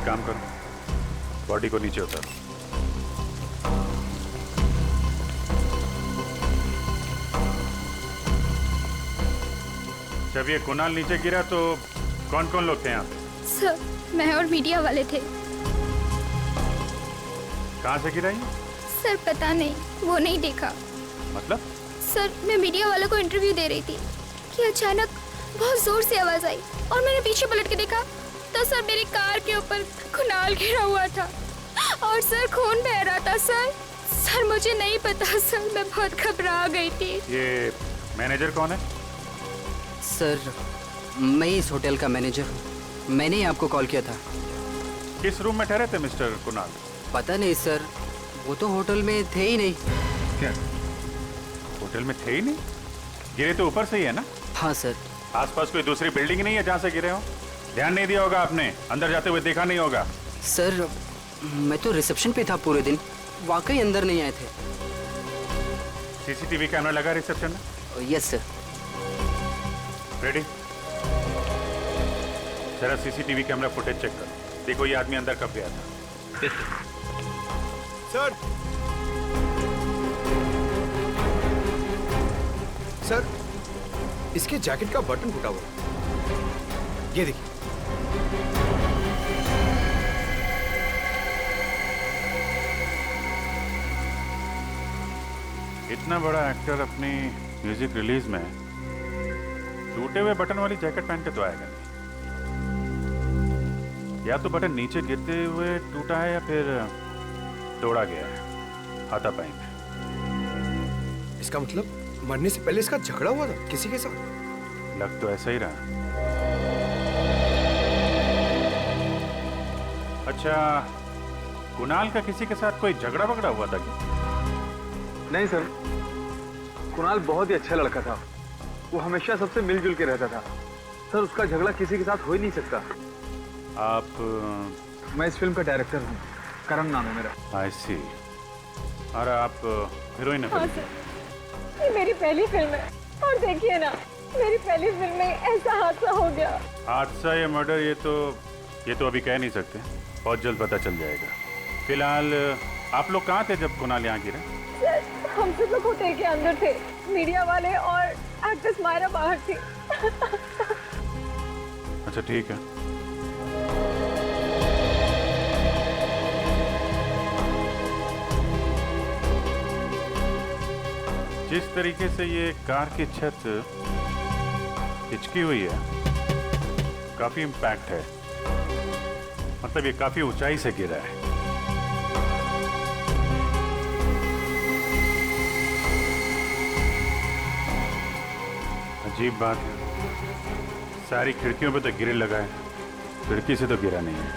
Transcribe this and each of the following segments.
काम करो, बॉडी को नीचे उतारो। जब ये कुणाल नीचे गिरा तो कौन कौन लोग थे यहाँ? सर, मैं और मीडिया वाले थे। कहाँ से गिरा ये? सर पता नहीं, वो नहीं देखा। मतलब? सर, मैं मीडिया वालों को इंटरव्यू दे रही थी कि अचानक बहुत जोर से आवाज आई और मैंने पीछे पलट के देखा तो सर मेरी कार के ऊपर कुणाल गिरा हुआ था और सर खून बह रहा था। सर मुझे नहीं पता सर, मैं बहुत घबरा गई थी। ये मैनेजर कौन है? सर, मैं इस होटल का मैनेजर हूँ। मैंने ही आपको कॉल किया था। किस रूम में ठहरे थे मिस्टर कुणाल? पता नहीं सर, वो तो होटल में थे ही नहीं। क्या होटल में थे ही नहीं? गिरे तो ऊपर से ही है ना? हाँ सर। आसपास कोई दूसरी बिल्डिंग नहीं है जहाँ से गिरे हो? ध्यान नहीं दिया होगा आपने, अंदर जाते हुए देखा नहीं होगा। सर, मैं तो रिसेप्शन पे था पूरे दिन, वाकई अंदर नहीं आए थे। सीसीटीवी कैमरा लगा रिसेप्शन में? Yes sir. रेडी? जरा सीसीटीवी कैमरा फुटेज चेक करो, देखो ये आदमी अंदर कब गया था। सर, सर, इसके जैकेट का बटन फूटा हुआ, ये देखिए। इतना बड़ा एक्टर अपनी म्यूजिक रिलीज में टूटे हुए बटन वाली जैकेट पहन के तो आएगा नहीं। या तो बटन नीचे गिरते हुए टूटा है या फिर तोड़ा गया है हाथापाई में। इसका मतलब मरने से पहले इसका झगड़ा हुआ था किसी के साथ? लग तो ऐसा ही रहा। अच्छा, कुणाल का किसी के साथ कोई झगड़ा वगड़ा हुआ था क्या? नहीं सर, कुणाल बहुत ही अच्छा लड़का था। वो हमेशा सबसे मिलजुल के रहता था। सर, उसका झगड़ा किसी के साथ हो ही नहीं सकता। आप? मैं इस फिल्म का डायरेक्टर हूँ, करण नाम है मेरा। आई सी। और आप हीरोइन है? हाँ सर, ये मेरी पहली फिल्म है और देखिए ना, मेरी पहली फिल्म में ऐसा हादसा हो गया। हादसा या मर्डर ये तो अभी कह नहीं सकते, बहुत जल्द पता चल जाएगा। फिलहाल आप लोग कहाँ थे जब कुणाल यहाँ गिरे? सर, हम सब लोग होटल के अंदर थे, मीडिया वाले और एक्ट्रेस मायरा बाहर थी। अच्छा ठीक है। जिस तरीके से ये कार की छत हिचकी हुई है, काफी इम्पैक्ट है, मतलब ये काफी ऊंचाई से गिरा है। अजीब बात है, सारी खिड़कियों पे तो ग्रिल लगा है, खिड़की से तो गिरा नहीं है,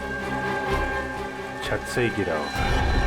छत से ही गिरा होगा।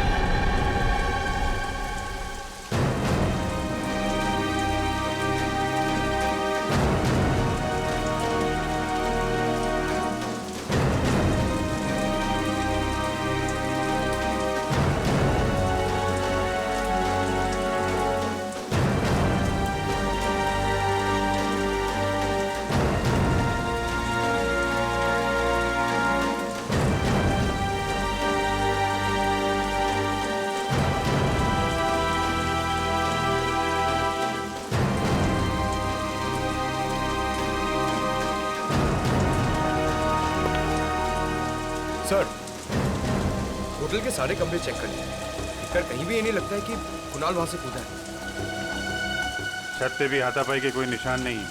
सर, होटल के सारे कमरे चेक कर लिए, इधर कहीं भी ये नहीं लगता है कि कुणाल वहां से कूदा है। छत पे भी हाथापाई के कोई निशान नहीं है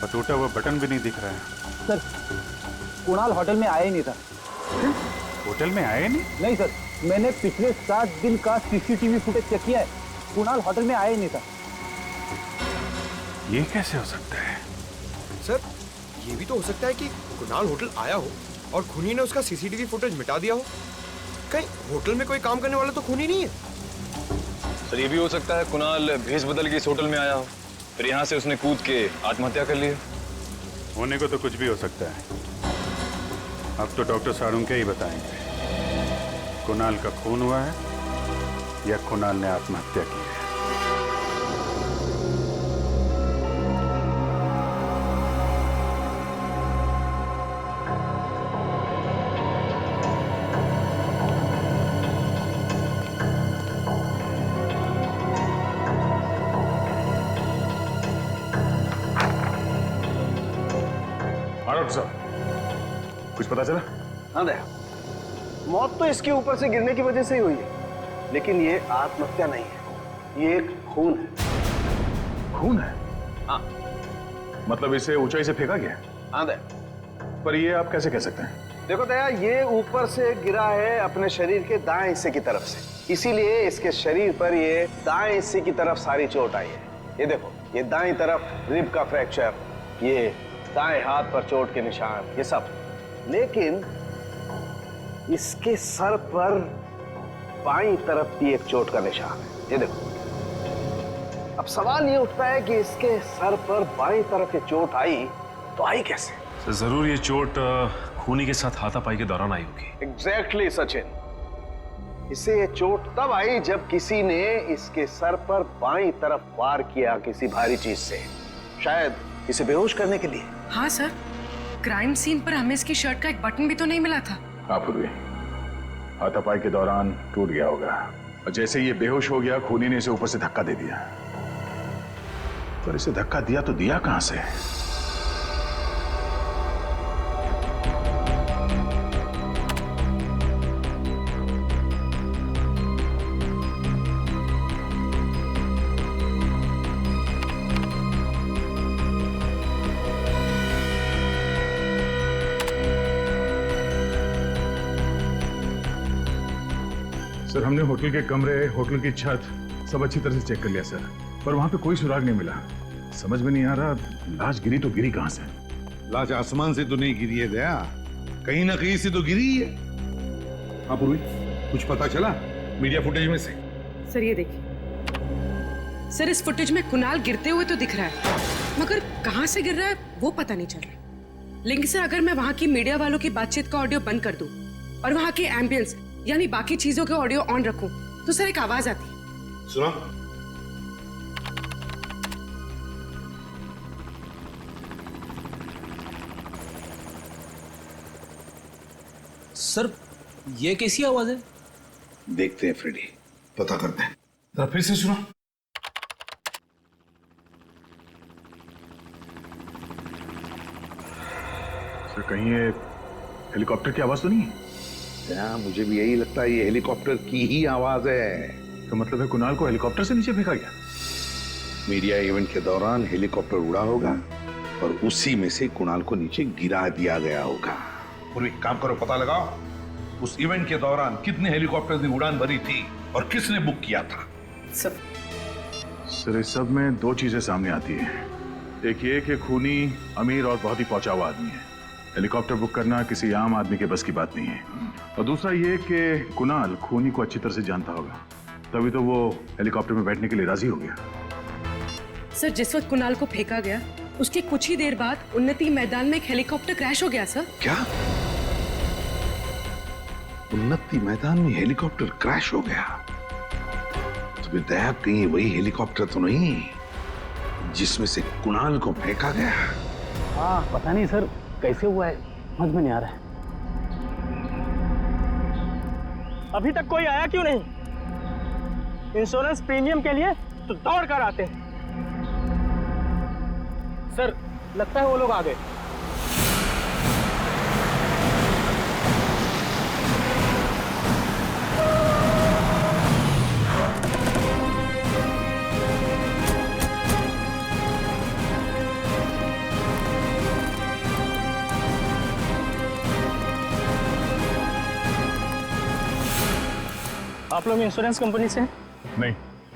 और टूटा हुआ बटन भी नहीं दिख रहा है। सर, कुणाल होटल में आया ही नहीं था। होटल में आए नहीं? नहीं सर, मैंने पिछले 7 दिन का सीसीटीवी फुटेज चेक किया है, कुणाल होटल में आया ही नहीं था। ये कैसे हो सकता है? सर, ये भी तो हो सकता है कि कुणाल होटल आया हो और खूनी ने उसका सीसीटीवी फुटेज मिटा दिया हो। कहीं होटल में कोई काम करने वाला तो खूनी नहीं है? सर, ये भी हो सकता है कुणाल भेष बदल के इस होटल में आया हो, फिर यहाँ से उसने कूद के आत्महत्या कर ली। होने को तो कुछ भी हो सकता है। अब तो डॉक्टर सारुंके ही बताएंगे कुणाल का खून हुआ है या कुणाल ने आत्महत्या की है। हाँ डॉक्टर साहब, कुछ पता चला? हाँ दया, मौत तो इसके ऊपर से गिरने की वजह से ही हुई है, लेकिन ये आत्महत्या नहीं है, ये एक खून है। खून है? हाँ। मतलब इसे ऊंचाई से फेंका गया? हाँ दया। पर ये आप कैसे कह सकते हैं? देखो दया, ये ऊपर से गिरा है अपने शरीर के दाएं हिस्से की तरफ से, इसीलिए इसके शरीर पर ये दाएं हिस्से की तरफ सारी चोट आई है। ये देखो, ये दाईं तरफ रिब का फ्रैक्चर, ये दाएं हाथ पर चोट के निशान, ये सब। लेकिन इसके सर पर बाईं तरफ भी एक चोट का निशान है, ये देखो। अब सवाल ये उठता है कि इसके सर पर बाईं तरफ ये चोट आई तो आई कैसे? जरूर ये चोट खूनी के साथ हाथापाई के दौरान आई होगी। एग्जैक्टली सचिन, इसे ये चोट तब आई जब किसी ने इसके सर पर बाईं तरफ वार किया किसी भारी चीज से, शायद इसे बेहोश करने के लिए। हाँ सर, क्राइम सीन पर हमें इसकी शर्ट का एक बटन भी तो नहीं मिला था। आप हुए हाथापाई के दौरान टूट गया होगा, और जैसे ये बेहोश हो गया, खूनी ने इसे ऊपर से धक्का दे दिया। पर इसे धक्का दिया तो दिया कहां से? सर, हमने होटल के कमरे, होटल की छत सब अच्छी तरह से चेक कर लिया सर, पर वहां पे कोई सुराग नहीं मिला। समझ में नहीं आ रहा लाश गिरी तो गिरी कहां से? लाश आसमान से तो नहीं गिरी है दया, कहीं ना कहीं से तो गिरी है। हाँ पूर्वी, कुछ पता चला मीडिया फुटेज में से? सर ये देखिए सर, इस फुटेज में कुणाल गिरते हुए तो दिख रहा है, मगर कहां से गिर रहा है वो पता नहीं चल रहा। लेकिन सर, अगर मैं वहां की मीडिया वालों की बातचीत का ऑडियो बंद कर दूं और वहां के एम्बियंस यानी बाकी चीजों के ऑडियो ऑन रखूं, तो सर एक आवाज आती है। सुना? सर, ये कैसी आवाज है? देखते हैं फ्रेडी, पता करते हैं। तो फिर से सुना? सर, कहीं ये हेलीकॉप्टर की आवाज तो नहीं है? मुझे भी यही लगता है, ये हेलीकॉप्टर की ही आवाज है। तो मतलब है कुणाल को हेलीकॉप्टर से नीचे फेंका गया? मीडिया इवेंट के दौरान हेलीकॉप्टर उड़ा होगा और उसी में से कुणाल को नीचे गिरा दिया गया होगा। पूर्वी, काम करो, पता लगाओ उस इवेंट के दौरान कितने हेलीकॉप्टर ने उड़ान भरी थी और किसने बुक किया था। सर, इस सब में दो चीजें सामने आती है। एक ये कि खूनी अमीर और बहुत ही पहुंचा हुआ आदमी है, हेलीकॉप्टर बुक करना किसी आम आदमी के बस की बात नहीं है। और दूसरा ये कि कुणाल खूनी को अच्छी तरह से जानता होगा, तभी तो वो हेलीकॉप्टर में बैठने के लिए राजी हो गया। सर, जिस वक्त कुणाल को फेंका गया उसके कुछ ही देर बाद उन्नति मैदान में एक हेलीकॉप्टर क्रैश हो गया सर। क्या? उन्नति मैदान में हेलीकॉप्टर क्रैश हो गया? तो दया, कहीं वही हेलीकॉप्टर तो नहीं जिसमें से कुणाल को फेंका गया? हाँ, पता नहीं सर कैसे हुआ है, समझ में नहीं आ रहा है। अभी तक कोई आया क्यों नहीं? इंश्योरेंस प्रीमियम के लिए तो दौड़ कर आते हैं। सर, लगता है वो लोग आ गए। आप लोग इंश्योरेंस कंपनी से हैं? नहीं,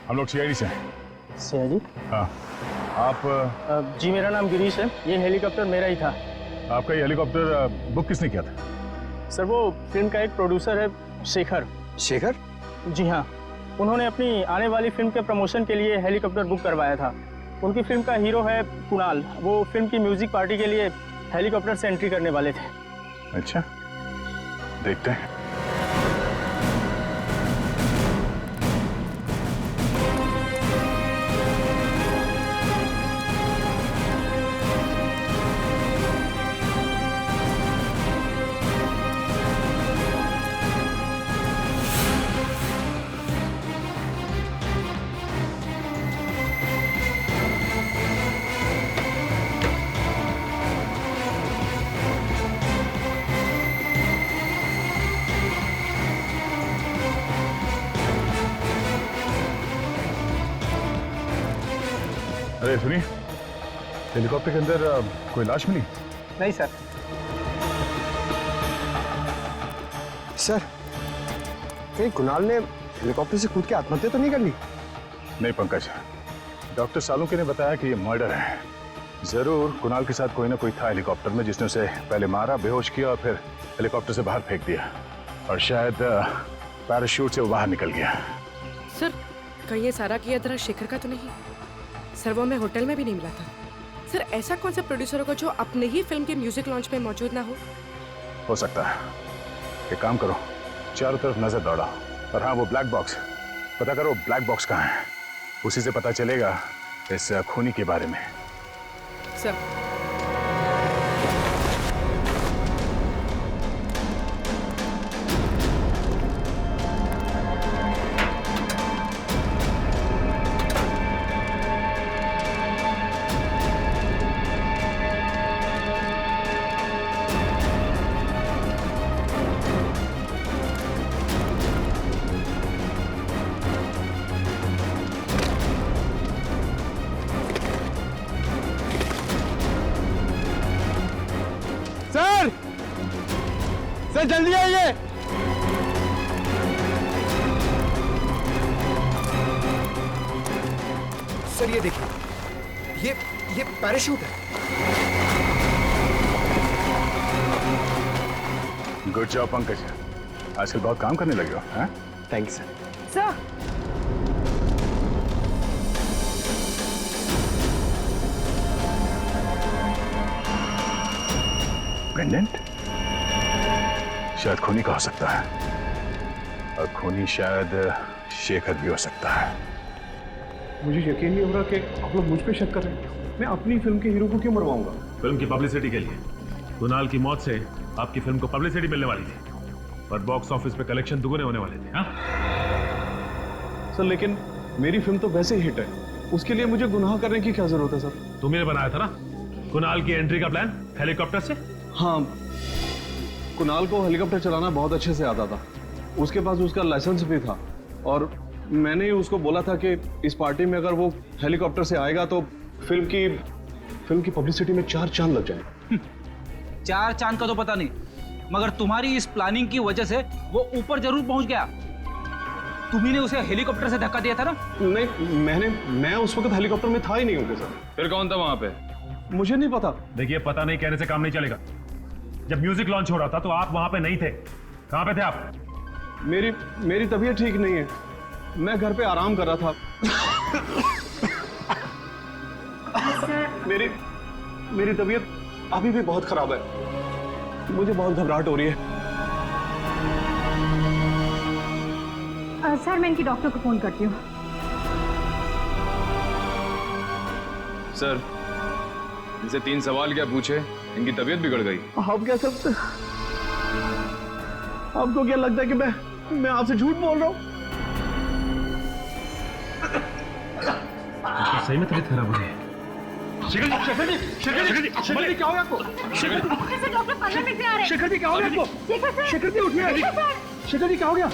हम लोग सीआईडी से हैं। सीआईडी? हाँ। आप? जी, मेरा नाम गिरीश है, ये हेलीकॉप्टर मेरा ही था। आपका ये हेलीकॉप्टर बुक किसने किया था? सर, वो फिल्म का एक प्रोड्यूसर है, शेखर। शेखर? जी हाँ, उन्होंने अपनी आने वाली फिल्म के प्रमोशन के लिए हेलीकॉप्टर बुक करवाया था। उनकी फिल्म का हीरो है कुणाल, वो फिल्म की म्यूजिक पार्टी के लिए हेलीकॉप्टर से एंट्री करने वाले थे। अच्छा, देखते हैं। अरे सुनिए, हेलीकॉप्टर के अंदर कोई लाश मिली? नहीं सर। सर, कहीं कुणाल ने हेलीकॉप्टर से कूद के आत्महत्या तो नहीं कर ली? नहीं पंकज, डॉक्टर सालुंके ने बताया कि ये मर्डर है। जरूर कुणाल के साथ कोई ना कोई था हेलीकॉप्टर में जिसने उसे पहले मारा, बेहोश किया और फिर हेलीकॉप्टर से बाहर फेंक दिया, और शायद पैराशूट से वो बाहर निकल गया। सर, कहीं ये सारा किया तरह शेखर का तो नहीं? सर, वो हमें होटल में भी नहीं मिला था। सर, ऐसा कौन सा प्रोड्यूसर होगा जो अपने ही फिल्म के म्यूजिक लॉन्च में मौजूद ना हो सकता है। एक काम करो, चारों तरफ नजर दौड़ाओ, और हाँ, वो ब्लैक बॉक्स पता करो, ब्लैक बॉक्स कहाँ है। उसी से पता चलेगा इस खूनी के बारे में। सर, सर जल्दी आइए। सर ये देखिए, ये पैराशूट है। गुड जॉब पंकज, आजकल बहुत काम करने लगे हो। हैं? Thanks sir. सर, पेंडेंट शायद खूनी का हो सकता है, और खूनी शायद शेखर भी हो सकता है। मुझे यकीन नहीं हो रहा कि आप लोग मुझ पे शक कर रहे हैं। मैं अपनी फिल्म के हीरो को क्यों मरवाऊंगा? फिल्म की पब्लिसिटी के लिए। कुणाल की मौत से आपकी फिल्म को पब्लिसिटी मिलने वाली थी, पर बॉक्स ऑफिस पे कलेक्शन दुगने होने वाले थे। हाँ सर, लेकिन मेरी फिल्म तो वैसे ही हिट है, उसके लिए मुझे गुनाह करने की क्या जरूरत है सर? तुमने बनाया था ना कुणाल की एंट्री का प्लान हेलीकॉप्टर से? हाँ, कुणाल को हेलीकॉप्टर चलाना बहुत अच्छे से आता था, उसके पास उसका लाइसेंस भी था, और मैंने ही उसको बोला था कि इस पार्टी में अगर वो हेलीकॉप्टर से आएगा तो फिल्म की पब्लिसिटी में 4 चांद लग जाएंगे। 4 चांद का तो पता नहीं, मगर तुम्हारी इस प्लानिंग की वजह से वो ऊपर जरूर पहुंच गया। तुम्ही ने उसे हेलीकॉप्टर से धक्का दिया था ना? नहीं, मैं उस वक्त हेलीकॉप्टर में था ही नहीं होगा सर। फिर कौन था वहां पे? मुझे नहीं पता। देखिए, पता नहीं कहने से काम नहीं चलेगा। जब म्यूजिक लॉन्च हो रहा था तो आप वहां पे नहीं थे। कहां पे थे आप? मेरी तबीयत ठीक नहीं है, मैं घर पे आराम कर रहा था। मेरी तबीयत अभी भी बहुत खराब है, मुझे बहुत घबराहट हो रही है। सर, मैं इनकी डॉक्टर को फोन करती हूँ। सर, इनसे 3 सवाल क्या पूछे, इनकी तबीयत बिगड़ गई। आप क्या सकते? आपको क्या लगता है कि मैं आपसे झूठ बोल रहा हूँ? सही में तबीयत खराब हो रही है। शेखर जी क्या हो गया आपको? डॉक्टर 15 मिनट में आ रहे हैं। शेखर जी क्या हो गया आपको? शेखर जी उठिए। शेखर जी क्या हो गया?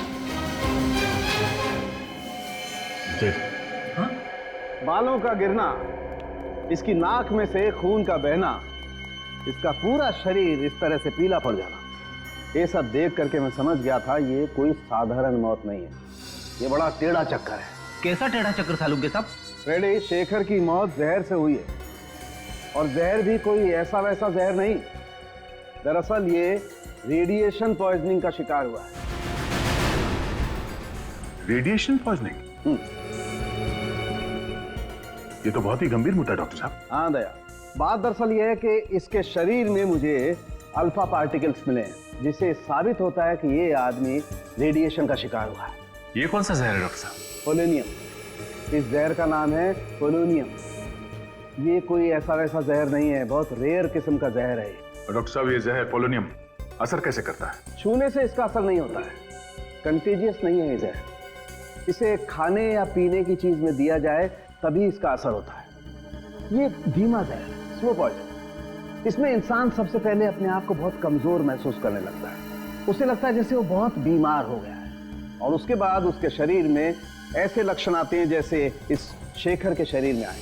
बालों का गिरना, इसकी नाक में से खून का बहना, इसका पूरा शरीर इस तरह से पीला पड़ जाना, ये सब देख करके मैं समझ गया था ये कोई साधारण मौत नहीं है, ये बड़ा टेढ़ा चक्कर है। कैसा टेढ़ा चक्कर सालुंके साहब? रेडी, शेखर की मौत जहर से हुई है, और जहर भी कोई ऐसा वैसा जहर नहीं। दरअसल ये रेडिएशन पॉइजनिंग का शिकार हुआ है। Radiation poisoning? ये तो बहुत ही गंभीर मुद्दा है डॉक्टर साहब। हाँ दया, बात दरअसल ये है कि इसके शरीर में मुझे अल्फा पार्टिकल्स मिले हैं, जिससे साबित होता है कि ये आदमी रेडिएशन का शिकार हुआ है। ये कौन सा जहर है डॉक्टर साहब? पोलोनियम। इस जहर का नाम है पोलोनियम। ये कोई ऐसा वैसा जहर नहीं है, बहुत रेयर किस्म का जहर है। डॉक्टर साहब, ये जहर पोलोनियम असर कैसे करता है? छूने से इसका असर नहीं होता है, कंटेजियस नहीं है ये जहर। इसे खाने या पीने की चीज में दिया जाए तभी इसका असर होता है। ये धीमा जहर, स्लो पॉइजन। इसमें इंसान सबसे पहले अपने आप को बहुत कमजोर महसूस करने लगता है। उसे लगता है जैसे वो बहुत बीमार हो गया है, और उसके बाद उसके शरीर में ऐसे लक्षण आते हैं जैसे इस शेखर के शरीर में आए।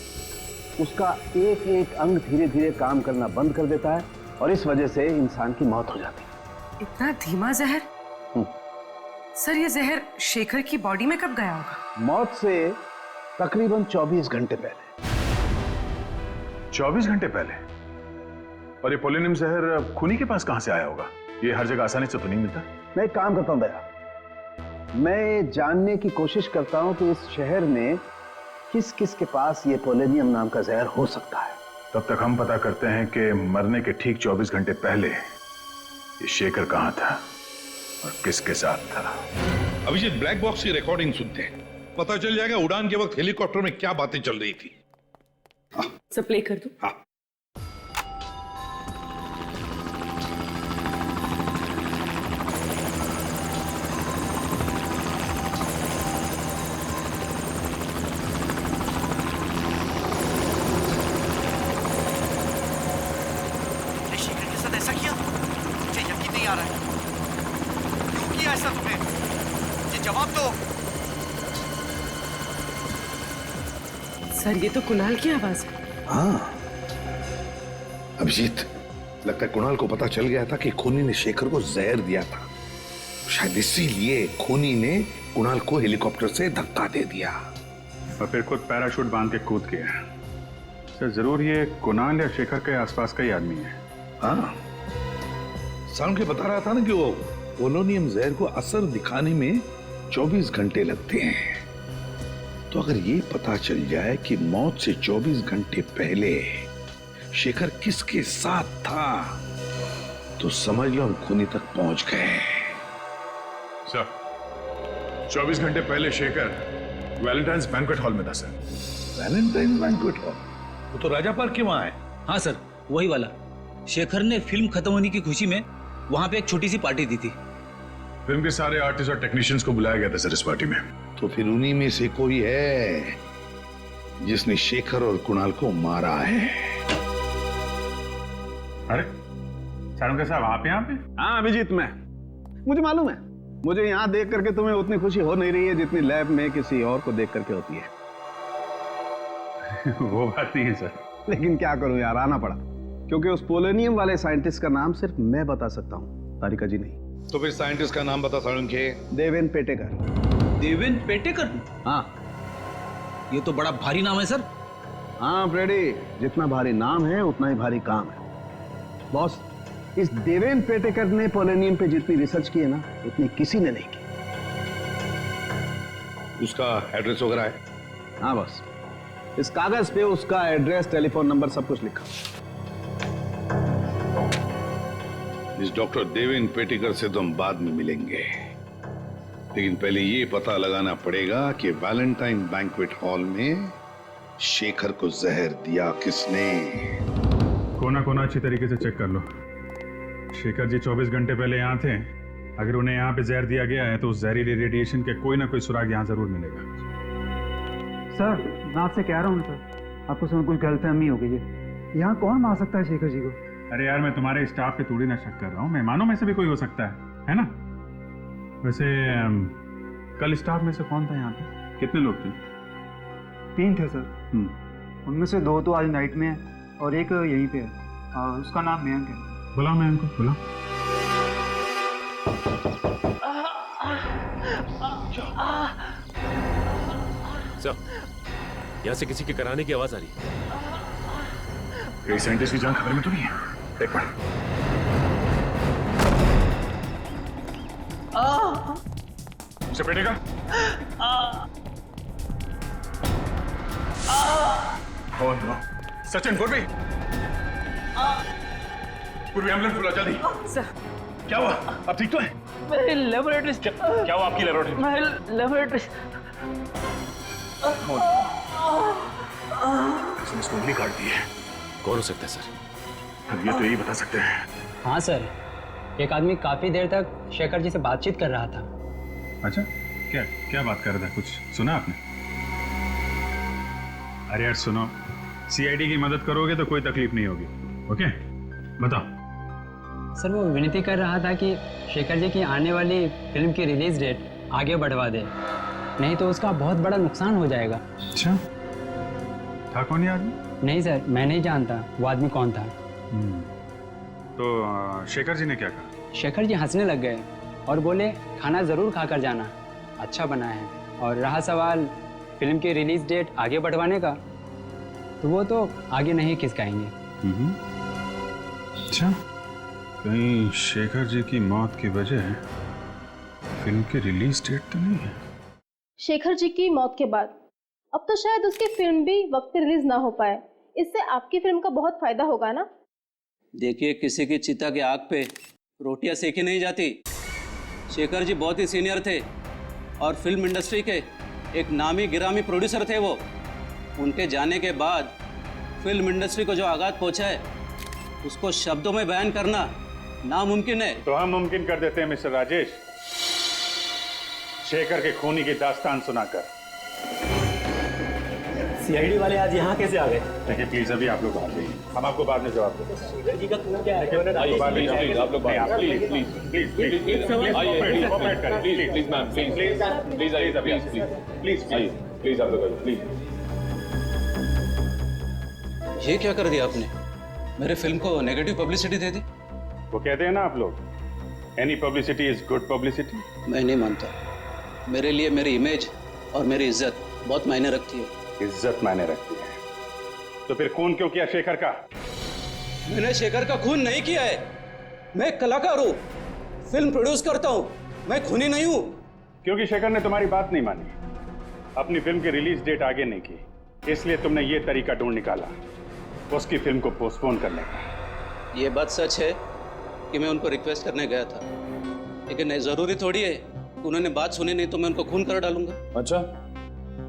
उसका एक एक अंग धीरे धीरे काम करना बंद कर देता है और इस वजह से इंसान की मौत हो जाती है। इतना धीमा जहर? सर ये जहर शेखर की बॉडी में कब गया होगा? मौत से तकरीबन 24 घंटे पहले। 24 घंटे पहले? और ये पोलोनियम जहर खूनी के पास कहां से आया होगा? ये हर जगह आसानी से तो नहीं मिलता। मैं एक काम करता हूं दया, मैं जानने की कोशिश करता हूं कि इस शहर में किस किस के पास ये पोलोनियम नाम का जहर हो सकता है। तब तक हम पता करते हैं कि मरने के ठीक 24 घंटे पहले ये शेखर कहां था और किसके साथ था। अभिजीत, ब्लैक बॉक्स की रिकॉर्डिंग सुनते हैं, पता चल जाएगा उड़ान के वक्त हेलीकॉप्टर में क्या बातें चल रही थी। सब प्ले कर दो। हाँ। शेखर के साथ ऐसा किया? मुझे यकीन नहीं आ रहा है। क्यों किया ऐसा तुमने? मुझे जवाब दो। सर ये तो कुणाल की आवाज है। हाँ अभिजीत, लगता है कुणाल को पता चल गया था कि खूनी ने शेखर को जहर दिया था। शायद इसीलिए खूनी ने कुणाल को हेलीकॉप्टर से धक्का दे दिया और फिर खुद पैराशूट बांध के कूद गया। सर जरूर ये कुणाल या शेखर के आसपास का ही आदमी है। हाँ, साउंड के बता रहा था ना कि वो पोलोनियम जहर को असर दिखाने में 24 घंटे लगते हैं। तो अगर ये पता चल जाए कि मौत से 24 घंटे पहले शेखर किसके साथ था, तो समझ लो हम खूनी तक पहुंच गए। सर 24 घंटे पहले शेखर वैलेंटाइन्स बैंक्वेट हॉल में था सर। Valentine's banquet hall? वो तो राजा पार्क के वहां है। हाँ सर, वही वाला। शेखर ने फिल्म खत्म होने की खुशी में वहां पे एक छोटी सी पार्टी दी थी। फिल्म के सारे आर्टिस्ट और टेक्नीशियंस को बुलाया गया था सर इस पार्टी में। तो फिर उन्हीं में से कोई है जिसने शेखर और कुणाल को मारा है। अरे सारुंगा साहब आप यहाँ पे? हाँ अभिजीत, मुझे मालूम है। मुझे यहाँ देख करके तुम्हें उतनी खुशी हो नहीं रही है जितनी लैब में किसी और को देख करके होती है। वो बात नहीं है सर। लेकिन क्या करूं यार, आना पड़ा, क्योंकि उस पोलोनियम वाले साइंटिस्ट का नाम सिर्फ मैं बता सकता हूँ, तारिका जी नहीं। तो फिर साइंटिस्ट का नाम बता साळुंखे। देवेन पेटेकर। देवेन पेटेकर? हाँ। ये तो बड़ा भारी नाम है सर। हाँ फ्रेडी, जितना भारी नाम है उतना ही भारी काम है। बॉस, इस देवेन पेटेकर ने पोलोनियम पे जितनी रिसर्च की है ना, उतनी किसी ने नहीं की। उसका एड्रेस वगैरह है? हाँ बॉस, इस कागज पे उसका एड्रेस, टेलीफोन नंबर सब कुछ लिखा। इस डॉक्टर देवेन पेटेकर से तो हम बाद में मिलेंगे, लेकिन पहले ये पता लगाना पड़ेगा कि वैलेंटाइन बैंक्वेट हॉल में शेखर को जहर दिया किसने। कोना कोना अच्छी तरीके से चेक कर लो। शेखर जी 24 घंटे पहले यहाँ थे। अगर उन्हें यहाँ पे जहर दिया गया है तो उस जहरीले रेडिएशन के कोई ना कोई सुराग यहाँ जरूर मिलेगा। सर मैं आपसे कह रहा हूँ सर, आपको समझ कुछ गलतफहमी हो गई है। यहाँ कौन मार सकता है शेखर जी को? अरे यार, मैं तुम्हारे स्टाफ पे थोड़ी ना शक कर रहा हूँ, मेहमानों में से भी कोई हो सकता है ना? वैसे कल स्टाफ में से कौन था यहाँ पे? कितने लोग थे? 3 थे सर। उनमें से 2 तो आज नाइट में है और एक यहीं पे है। उसका नाम मयंक है। बुलाओ मयंक को, बुलाओ। सर, यहाँ से किसी के कराने की आवाज आ रही है। कई साइंटिस्ट की जान खबर में तो नहीं है। एक बार पेटेगा। सचिन, पूर्वी एम्बुलेंस बुला जल्दी। सर क्या हुआ? आप ठीक तो है? मेरी लेबोरेटरी। क्या हुआ आपकी लेबोरेटरी? मेरी लेबोरेटरी। इसने इसको उंगली काट दी है। कौन हो सकता है सर? ये तो यही बता सकते हैं। हाँ सर, एक आदमी काफी देर तक शेखर जी से बातचीत कर रहा था। अच्छा, क्या क्या बात कर रहा था? कुछ सुना आपने? अरे यार सुनो, सीआईडी की मदद करोगे तो कोई तकलीफ नहीं होगी। ओके, बताओ। सर वो विनती कर रहा था कि शेखर जी की आने वाली फिल्म की रिलीज डेट आगे बढ़वा दे, नहीं तो उसका बहुत बड़ा नुकसान हो जाएगा। अच्छा, था कौन ये आदमी? नहीं सर, मैं नहीं जानता वो आदमी कौन था। तो शेखर जी ने क्या कहा? शेखर जी हंसने लग गए और बोले खाना ज़रूर खाकर जाना, अच्छा बना है। और रहा सवाल फिल्म की रिलीज डेट आगे बढ़वाने का, तो वो तो आगे नहीं खिसकाएंगे। अच्छा, कहीं शेखर जी की मौत की वजह फिल्म की रिलीज डेट तो नहीं है? शेखर जी की मौत के बाद अब तो शायद उसकी फिल्म भी वक्त पे रिलीज ना हो पाए। इससे आपकी फिल्म का बहुत फायदा होगा ना? देखिए, किसी की चिता की आग पे रोटियां सेकी नहीं जाती। शेखर जी बहुत ही सीनियर थे और फिल्म इंडस्ट्री के एक नामी गिरामी प्रोड्यूसर थे वो। उनके जाने के बाद फिल्म इंडस्ट्री को जो आघात पहुंचा है उसको शब्दों में बयान करना नामुमकिन है। तो हम मुमकिन कर देते हैं मिस्टर राजेश, शेखर के खूनी की दास्तान सुनाकर। सीआईडी वाले आज यहाँ कैसे आ गए? देखिए प्लीज, अभी आप लोग बाहर जाइए, हम आपको बाद में जवाब देते हैं। शेखर जी का खून क्या है? प्लीज आप लोग प्लीज आप लोग प्लीज। ये क्या कर दिया आपने? मेरे फिल्म को नेगेटिव पब्लिसिटी दे दी। वो कहते हैं ना आप लोग, any publicity is good publicity. मैं नहीं मानता। मेरे लिए मेरी इमेज और मेरी इज्जत बहुत मायने रखती है। इज्जत मायने रखती है तो फिर खून क्यों किया शेखर का? मैंने शेखर का खून नहीं किया है। मैं एक कलाकार हूँ, फिल्म प्रोड्यूस करता हूँ, मैं खूनी नहीं हूँ। क्योंकि शेखर ने तुम्हारी बात नहीं मानी, अपनी फिल्म की रिलीज डेट आगे नहीं की, इसलिए तुमने ये तरीका ढूंढ निकाला उसकी फिल्म को पोस्टपोन करने का। ये बात सच है कि मैं उनको रिक्वेस्ट करने गया था, लेकिन जरूरी थोड़ी है उन्होंने बात सुनी नहीं तो मैं उनको खून कर डालूंगा। अच्छा,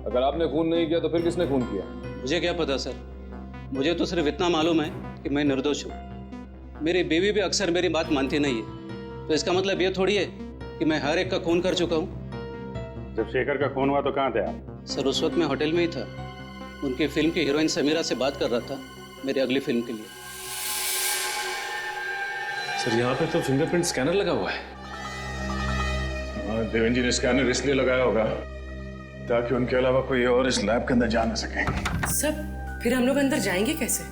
अगर आपने खून नहीं किया तो फिर किसने खून किया? मुझे क्या पता सर, मुझे तो सिर्फ इतना मालूम है कि मैं निर्दोष हूँ। मेरी बीवी भी अक्सर मेरी बात मानती नहीं है, तो इसका मतलब ये थोड़ी है कि मैं हर एक का खून कर चुका हूँ। जब शेखर का खून हुआ तो कहाँ थे आप? सर उस वक्त मैं होटल में ही था, उनकी फिल्म की हीरोइन समीरा से बात कर रहा था मेरी अगली फिल्म के लिए। सर यहाँ पे तो फिंगरप्रिंट स्कैनर लगा हुआ है। देवेंद्र जी ने स्कैनर इसलिए लगाया होगा ताकि उनके अलावा कोई और इस लैब के अंदर जा ना सके। सब फिर हम लोग अंदर जाएंगे कैसे?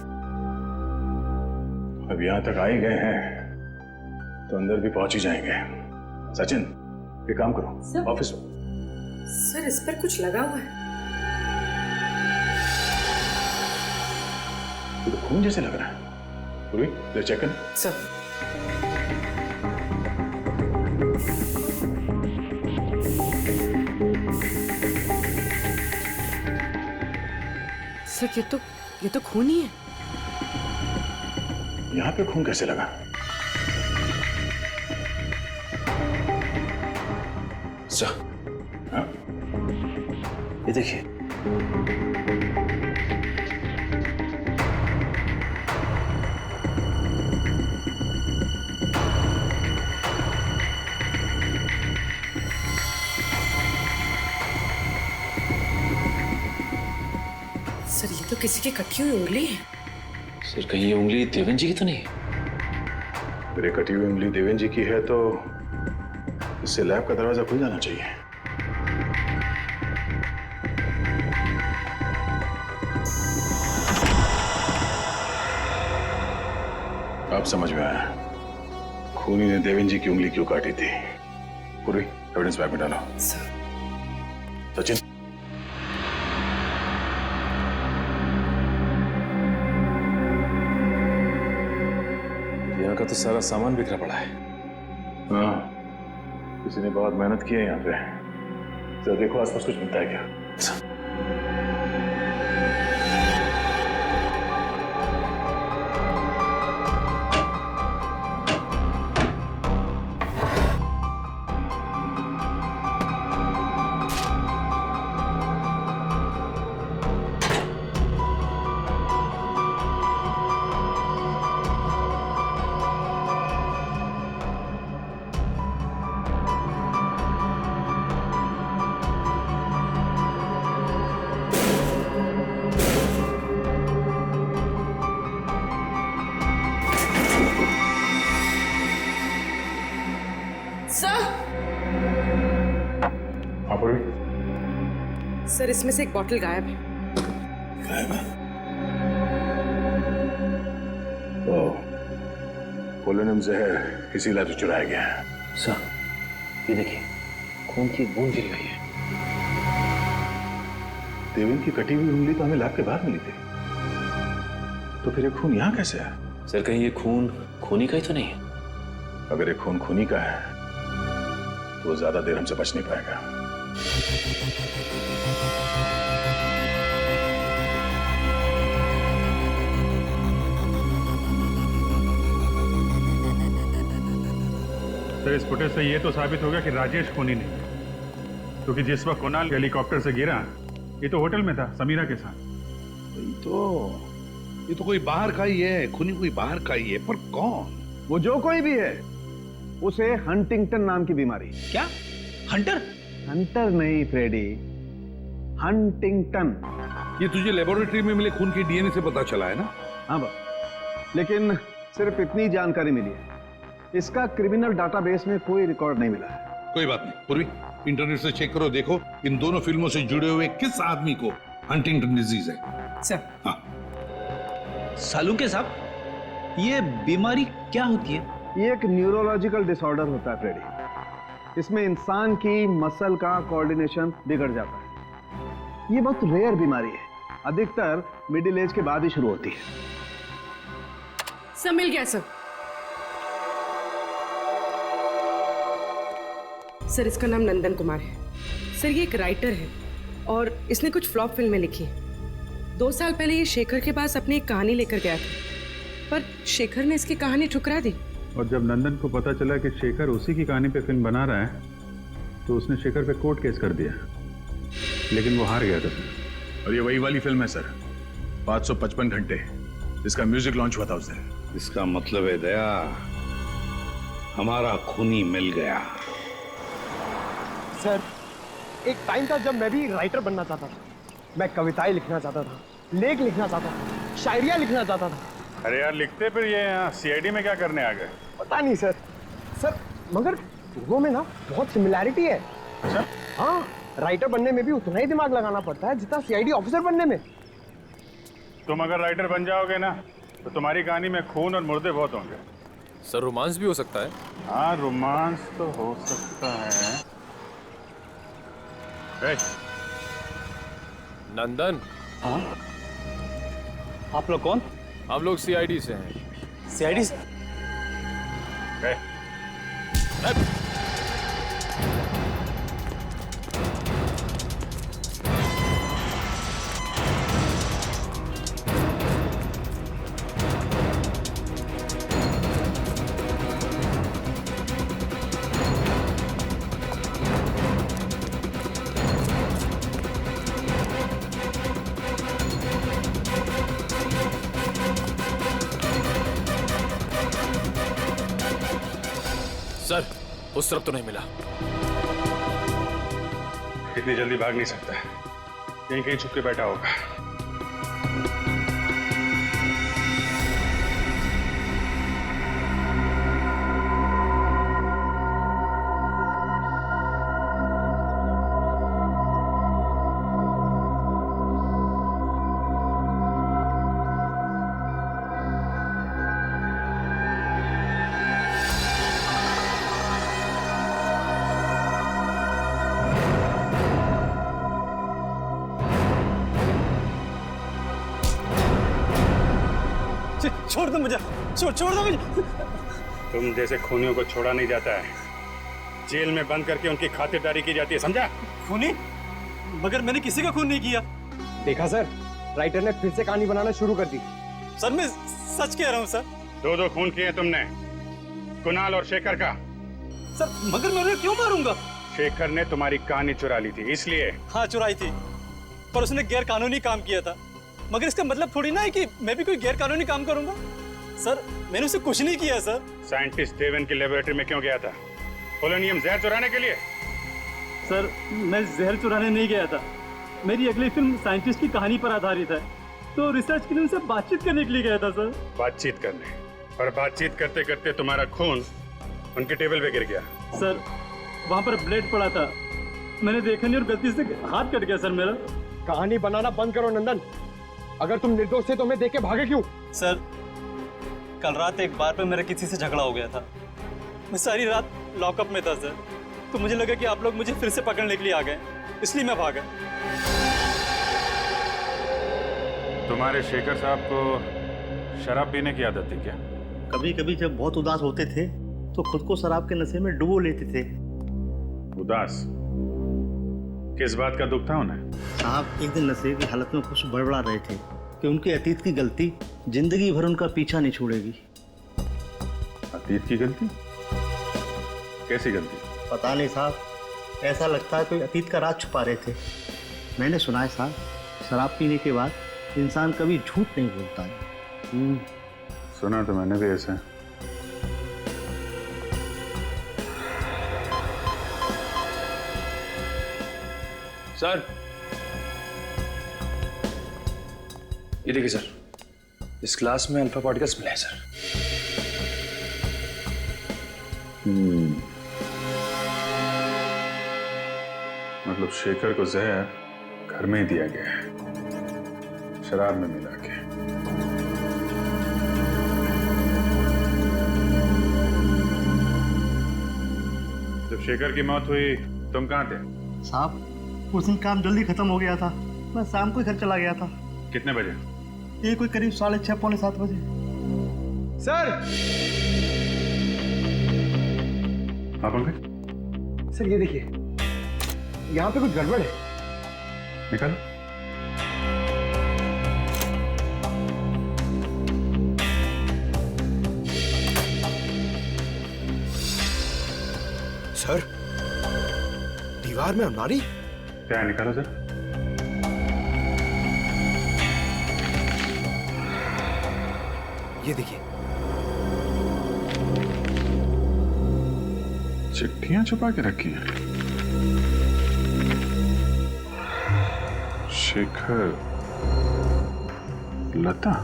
अब यहाँ तक आ ही गए हैं तो अंदर भी पहुंच ही जाएंगे। सचिन, ये काम करो, ऑफिस में। सर इस पर कुछ लगा हुआ है। तो खून जैसे लग रहा है। पूरी ले चेक कर। सर ये तो खून ही है। यहाँ पे खून कैसे लगा? सर, हाँ? ये देखिए। सर ये तो किसी की कटी हुई उंगली है। सर कहीं ये उंगली देवेंद्र जी की तो नहीं? मेरे कटी हुई उंगली देवेंद्र जी की है तो इससे लैब का दरवाजा खुल जाना चाहिए। अब समझ में आया खूनी ने देवेंद्र जी की उंगली क्यों काटी थी। पूरी एविडेंस बैग में डालो। सचिन, यहाँ का तो सारा सामान बिखरा पड़ा है। हाँ, किसी ने बहुत मेहनत की है यहाँ पे। जरा देखो आसपास कुछ मिलता है क्या। सर इसमें से एक बॉटल गायब है। गायब है? पोलोनियम जहर इसीलिए तो चुराया गया है। सर, ये देखिए, खून की बूंद गिरी हुई है। देवेन की कटी हुई उंगली तो हमें लैब के बाहर मिली थी, तो फिर ये खून यहाँ कैसे है? सर, कहीं ये खून खूनी का ही तो नहीं है? अगर ये खून खूनी का है तो वो ज्यादा देर हमसे बच नहीं पाएगा। सर, इस फुटेज से ये तो साबित हो गया कि राजेश खूनी नहीं, क्योंकि जिस वक्त कुणाल हेलीकॉप्टर से गिरा ये तो होटल में था समीरा के साथ। ये तो कोई बाहर का ही है, खूनी कोई बाहर का ही है, पर कौन? वो जो कोई भी है, उसे हंटिंगटन नाम की बीमारी। क्या? हंटर? हंटर नहीं फ्रेडी, हंटिंगटन। ये तुझे लेबोरेटरी में मिले खून के डीएनए से पता चला है ना? हाँ बस, लेकिन सिर्फ इतनी जानकारी मिली है, इसका क्रिमिनल डाटाबेस में कोई रिकॉर्ड नहीं मिला है। कोई बात नहीं पूर्वी, इंटरनेट से चेक करो, देखो इन दोनों फिल्मों से जुड़े हुए किस आदमी को हंटिंगटन डिजीज है। सर, हाँ। सालुंके साहब, ये बीमारी क्या होती है? ये एक न्यूरोलॉजिकल डिसऑर्डर होता है फ्रेडी। इसमें इंसान की मसल का कोऑर्डिनेशन बिगड़ जाता है। ये बहुत रेयर बीमारी है, अधिकतर मिडिल एज के बाद ही शुरू होती है। सब मिल गया सर। सर, इसका नाम नंदन कुमार है। सर, ये एक राइटर है और इसने कुछ फ्लॉप फिल्में लिखी हैं। 2 साल पहले ये शेखर के पास अपनी एक कहानी लेकर गया था, पर शेखर ने इसकी कहानी ठुकरा दी। और जब नंदन को पता चला कि शेखर उसी की कहानी पे फिल्म बना रहा है, तो उसने शेखर पे कोर्ट केस कर दिया, लेकिन वो हार गया था सर। और ये वही वाली फिल्म है सर, 555 घंटे, इसका म्यूजिक लॉन्च हुआ था उस दिन। इसका मतलब है दया, हमारा खूनी मिल गया। सर, एक टाइम था जब मैं भी राइटर बनना चाहता था। मैं कविताएं लिखना चाहता था, लेख लिखना चाहता था, शायरियां लिखना चाहता था। अरे यार, लिखते फिर ये यहाँ सीआईडी में क्या करने आ गए? पता नहीं सर। सर, मगर वो में ना बहुत सिमिलैरिटी है। अच्छा? हाँ, राइटर बनने में भी उतना ही दिमाग लगाना पड़ता है जितना सीआईडी ऑफिसर बनने में। तुम अगर राइटर बन जाओगे ना, तो तुम्हारी कहानी में खून और मुर्दे बहुत होंगे। सर, रोमांस भी हो सकता है? हाँ, रोमांस तो हो सकता है। नंदन। हाँ? आप लोग कौन? हम लोग सीआईडी से हैं। सीआईडी से? सर, उस तरफ तो नहीं मिला। इतनी जल्दी भाग नहीं सकता, यहीं कहीं छुप के बैठा होगा। छोड़ दो मुझे, छोड़ दो मुझे। तुम जैसे खूनियों को छोड़ा नहीं जाता है, जेल में बंद करके उनकी खातिरदारी की जाती है, समझा? खूनी? मगर मैंने किसी का खून नहीं किया। देखा सर, राइटर ने फिर से कहानी बनाना शुरू कर दी। सर, मैं सच कह रहा हूँ सर। 2 खून किए तुमने, कुणाल और शेखर का। सर, मगर मैं उन्हें क्यों मारूंगा? शेखर ने तुम्हारी कहानी चुरा ली थी, इसलिए। हाँ, चुराई थी, पर उसने गैर कानूनी काम किया था। मगर इसका मतलब थोड़ी ना है कि मैं भी कोई गैर कानूनी काम करूंगा। सर, मैंने उसे कुछ नहीं किया सर। साइंटिस्ट देवन की लेबोरेटरी में क्यों गया था? पोलोनियम जहर चुराने के लिए? सर, मैं जहर चुराने नहीं गया था। मेरी अगली फिल्म साइंटिस्ट की कहानी पर आधारित है, तो रिसर्च के लिए उनसे बातचीत करने के लिए गया था सर। बातचीत करने? और बातचीत करते करते तुम्हारा खून उनके टेबल पे गिर गया। सर, वहाँ पर ब्लेड पड़ा था, मैंने देखा नहीं और गलती से हाथ कट गया सर मेरा। कहानी बनाना बंद करो नंदन, अगर तुम निर्दोष थे तो मैं देख के भागे क्यों? सर, कल रात एक बार पे मेरा किसी से झगड़ा हो गया था। मैं सारी रात लॉकअप में था सर, तो मुझे लगा कि आप लोग मुझे फिर से पकड़ने के लिए आ गए, इसलिए मैं भागा। तुम्हारे शेखर साहब को शराब पीने की आदत थी क्या? कभी कभी जब बहुत उदास होते थे तो खुद को शराब के नशे में डुबो लेते थे। उदास? किस बात का दुख था उन्हें? साहब एक दिन नशे की हालत में खुश बड़बड़ा रहे थे कि उनके अतीत की गलती जिंदगी भर उनका पीछा नहीं छोड़ेगी। अतीत की गलती? कैसी गलती? पता नहीं साहब, ऐसा लगता है कोई अतीत का राज छुपा रहे थे। मैंने सुना है साहब, शराब पीने के बाद इंसान कभी झूठ नहीं बोलता है। सुना तो मैंने भी ऐसा। सर, ये देखिए सर, इस क्लास में अल्फा पार्टिकल्स मिले हैं सर। मतलब शेखर को जहर घर में ही दिया गया है, शराब में मिला के। जब शेखर की मौत हुई तुम कहाँ थे? साहब उस दिन काम जल्दी खत्म हो गया था, मैं शाम को घर चला गया था। कितने बजे? ये कोई करीब 6:30 पौने 7 बजे। सर! हाँ पंकज? सर ये देखिए, यहाँ पे कुछ गड़बड़ है। निकालो। सर, दीवार में अलमारी? क्या है, निकालो सर। ये देखिए, चिट्ठियां छुपा के रखी हैं। शेखर, लता,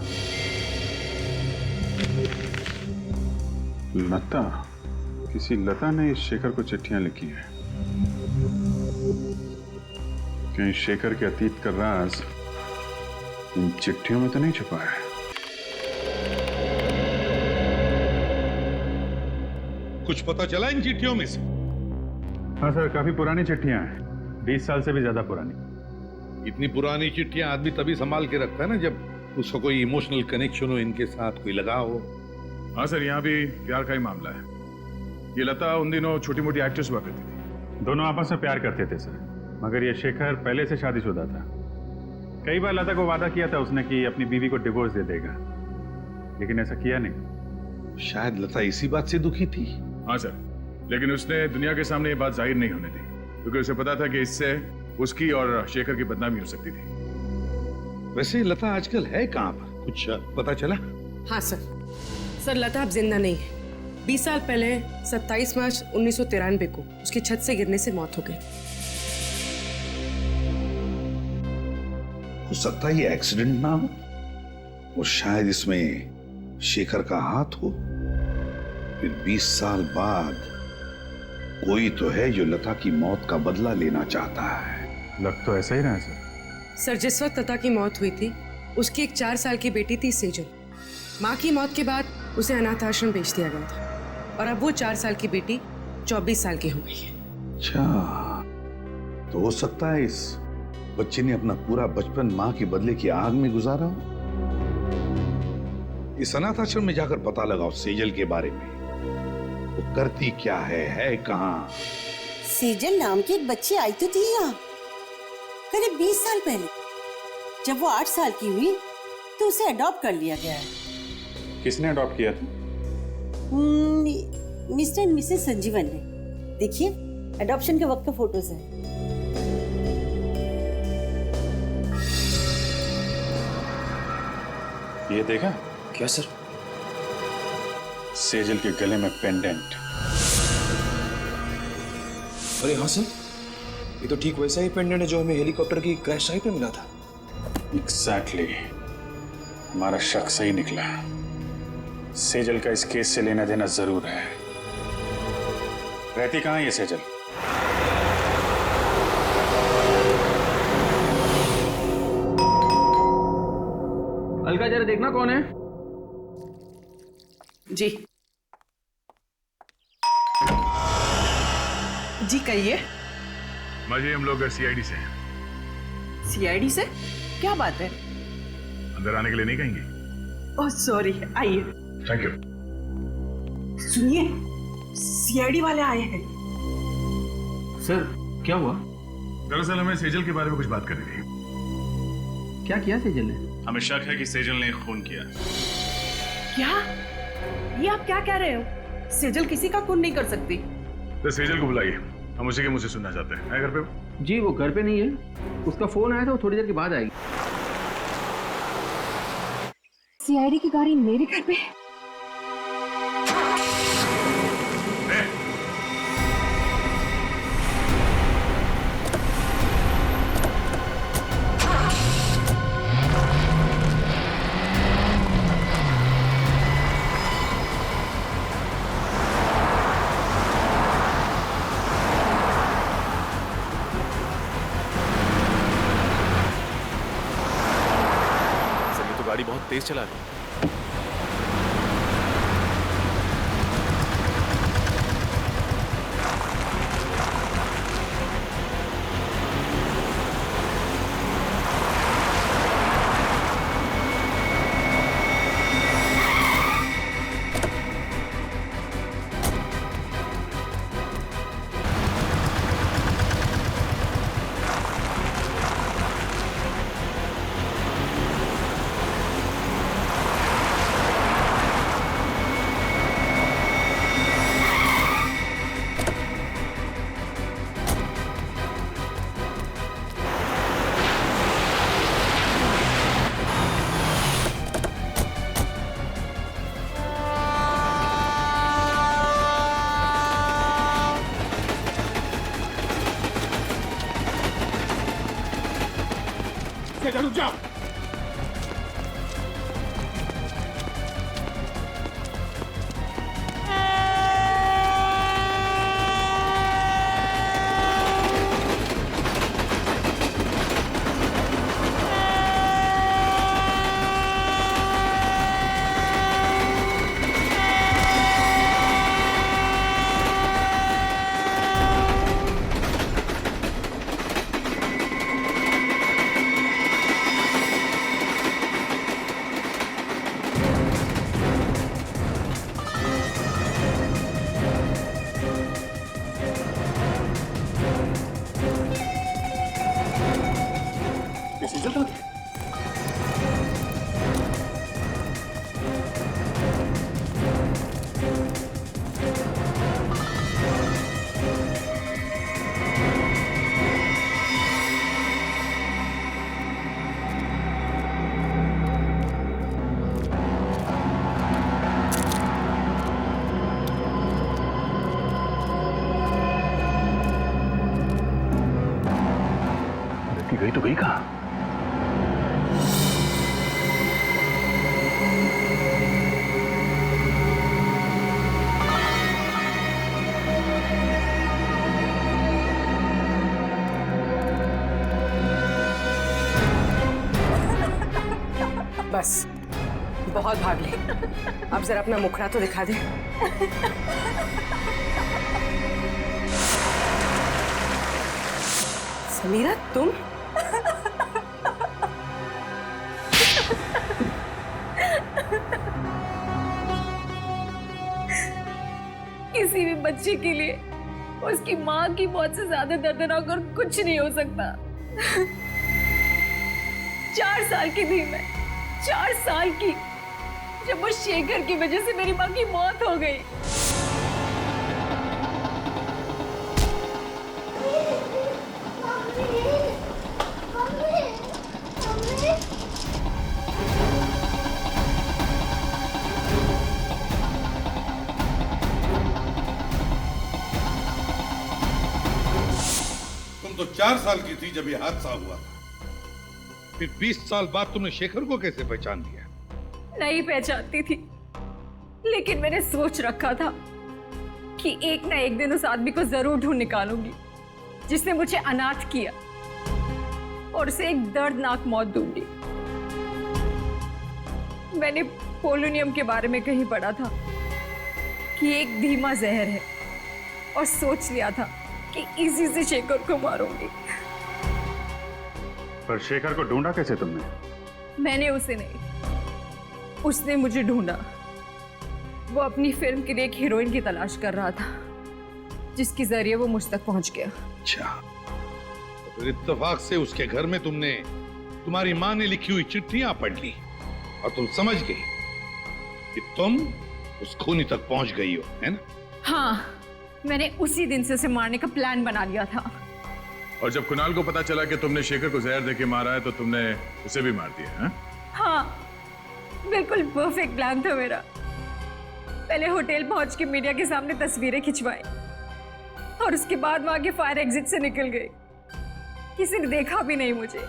लता, किसी लता ने इस शेखर को चिट्ठियां लिखी हैं। कहीं शेखर के अतीत का राज इन चिट्ठियों में तो नहीं छुपा है। कुछ पता चला इन चिट्ठियों में से? हाँ सर, काफी पुरानी चिट्ठियां हैं, 20 साल से भी ज्यादा पुरानी। इतनी पुरानी चिट्ठियां आदमी तभी संभाल के रखता है ना जब उसका कोई इमोशनल कनेक्शन हो, इनके साथ कोई लगाव हो। हाँ सर, यहाँ भी प्यार का ही मामला है। ये लता उन दिनों छोटी मोटी एक्ट्रेस हुआ करती थी। दोनों आपस में प्यार करते थे सर, मगर ये शेखर पहले से शादीशुदा था। कई बार लता को वादा किया था उसने कि अपनी बीवी को डिवोर्स दे देगा, लेकिन ऐसा किया नहीं। शायद लता इसी बात से दुखी थी। हाँ सर, लेकिन उसने दुनिया के सामने ये बात जाहिर नहीं होने दी, क्योंकि उसे पता था कि इससे उसकी और शेखर की बदनामी हो सकती थी। वैसे लता आजकल है कहाँ पर, कुछ पता चला? हाँ सर, लता अब जिंदा नहीं है। 20 साल पहले 27 मार्च 1993 को उसकी छत से गिरने से मौत हो गई। हो सकता है ये एक्सीडेंट ना हो और शायद इसमें शेखर का हाथ हो। फिर 20 साल बाद कोई तो है जो लता की मौत का बदला लेना चाहता है। लग तो ऐसा ही रहा है सर। सर, जिस वक्त लता की मौत हुई थी उसकी एक 4 साल की बेटी थी सेजल। माँ की मौत के बाद उसे अनाथ आश्रम भेज दिया गया था और अब वो 4 साल की बेटी 24 साल की हो गई है। अच्छा, तो हो सकता है इस बच्चे ने अपना पूरा बचपन माँ के बदले की आग में गुजारा हो। इस अनाथ आश्रम में जाकर पता लगाओ सेजल के बारे में, वो करती क्या है कहाँ। सेजल नाम की एक बच्ची आई तो थी यहाँ करीब 20 साल पहले। जब वो 8 साल की हुई तो उसे अडॉप्ट कर लिया गया है। किसने अडॉप्ट किया था? मिस्टर एंड मिसेस संजीवन ने। देखिए, अडॉप्शन के वक्त का फोटोज है। ये देखा? क्या सर? सेजल के गले में पेंडेंट। अरे हाँ सर, ये तो ठीक वैसा ही पेंडेंट है जो हमें हेलीकॉप्टर की क्रैश साइट पे मिला था। एग्जैक्टली, हमारा शक सही निकला। सेजल का इस केस से लेना देना जरूर है। रहती कहाँ है ये सेजल? अलका, जरा देखना कौन है। जी जी कहिए। माजी, हम लोग सीआईडी से हैं। सीआईडी से? क्या बात है? अंदर आने के लिए नहीं कहेंगी? ओह सॉरी, आइए। Thank you. सुनिए, सीआईडी वाले आए हैं। सर क्या हुआ? दरअसल हमें सेजल के बारे में कुछ बात करनी थी। क्या किया सेजल ने? हमें शक है कि सेजल ने खून किया। क्या? ये आप क्या कह रहे हो? सेजल किसी का खून नहीं कर सकती। तो सेजल को बुलाइए, हम उसी के मुंह से सुनना चाहते हैं। है घर पे? जी वो घर पे नहीं है, उसका फोन आया था, वो थोड़ी देर के बाद आएगी। सीआईडी की गाड़ी मेरे घर पे? गाड़ी बहुत तेज चला रही है। रुक जाओ। गई तो गई कहाँ? बस बहुत भाग ले, अब जरा अपना मुखड़ा तो दिखा दे। समीरा तुम? किसी भी बच्चे के लिए उसकी माँ की मौत से ज्यादा दर्दनाक और कुछ नहीं हो सकता। 4 साल की थी मैं, 4 साल की, जब वो शेखर की वजह से मेरी माँ की मौत हो गई। तो 4 साल की थी जब ये हादसा हुआ था। फिर 20 साल बाद तुमने शेखर को कैसे पहचान लिया? नहीं पहचानती थी, लेकिन मैंने सोच रखा था कि एक ना एक दिन उस आदमी को जरूर ढूंढ निकालूंगी जिसने मुझे अनाथ किया और उसे एक दर्दनाक मौत दूंगी। मैंने पोलोनियम के बारे में कहीं पढ़ा था कि एक धीमा जहर है और सोच लिया था कि इसी से शेखर को मारूंगी। पर शेखर को ढूंढा कैसे तुमने? मैंने उसे नहीं, उसने मुझे ढूंढा। वो अपनी फिल्म के लिए एक हीरोइन की तलाश कर रहा था, जिसके जरिए वो मुझ तक पहुंच गया। अच्छा, तो फिर इत्तेफाक से उसके घर में तुमने तुम्हारी माँ ने लिखी हुई चिट्ठियां पढ़ ली और तुम समझ गई कि तुम उस खूनी तक पहुंच गई हो, है ना? हाँ, मैंने उसी दिन से उसे मारने का प्लान बना लिया था। और जब कुणाल को पता चला कि तुमने शेखर को जहर देके मारा है तो तुमने उसे भी मार दिया, हैं? हाँ, बिल्कुल परफेक्ट प्लान था मेरा। पहले होटल पहुंच के मीडिया के सामने तस्वीरें खिंचवाई और उसके बाद वहां के फायर एग्जिट से निकल गई। किसी ने देखा भी नहीं मुझे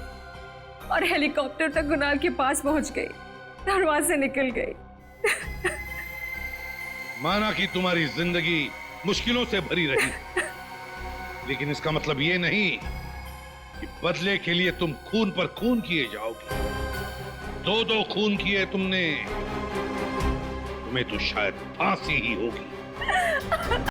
और हेलीकॉप्टर तक कुणाल के पास पहुंच गई और वहां से निकल गई। माना कि तुम्हारी जिंदगी मुश्किलों से भरी रही, लेकिन इसका मतलब ये नहीं कि बदले के लिए तुम खून पर खून किए जाओगे। 2-2 खून किए तुमने, तुम्हें तो शायद फांसी ही होगी।